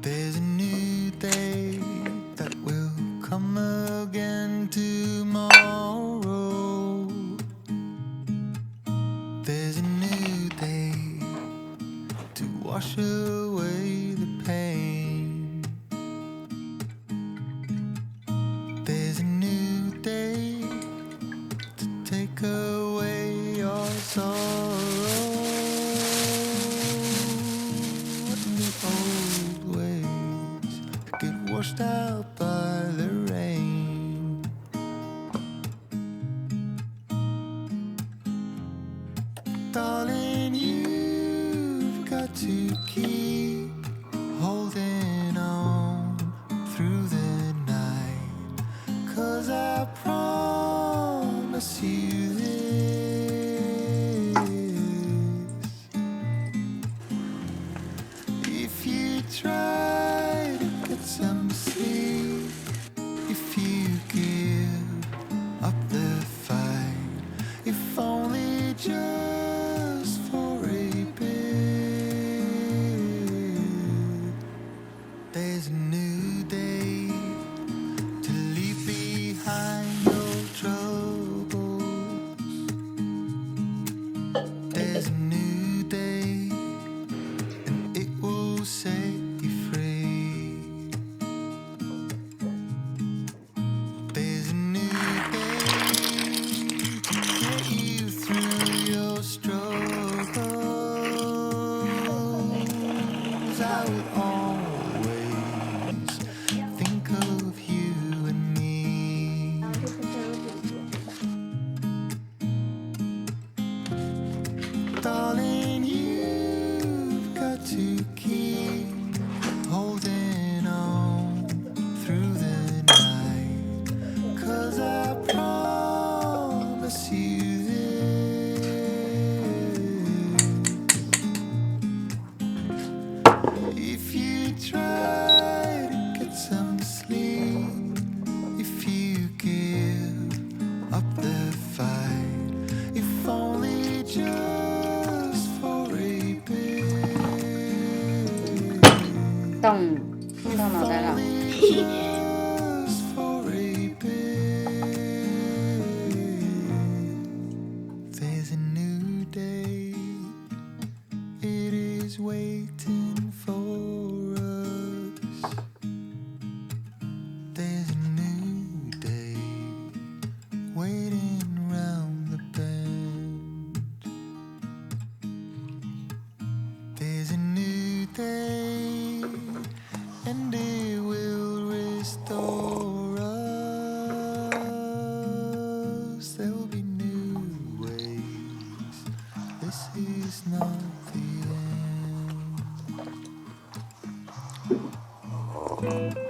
There's a new day that will come again tomorrow. There's a new day to wash away the pain. There's a new day to take away your sorrow. The old ways get washed out by the rain. Darling, you've got to keep holding on through the night, 'cause I promise you this: if you try to get some sleep, if you give up the fight, if only just for a bit, there's a new day to leave behind your troubles. There's a new day, and it will set you free. There's a new day to get you through your struggles. I will always think of you and me. Darling, you've got to keep holding on through the night, 'cause I promise you this: if you try to get some sleep, if you give up the fight, if only just for a bit, 动，碰到脑袋了。 just for a bit, there's a new day, it is waiting for us. There's a new day waiting round the bend. There's a new day, and it will restore us. There'll be new ways. This is not the end.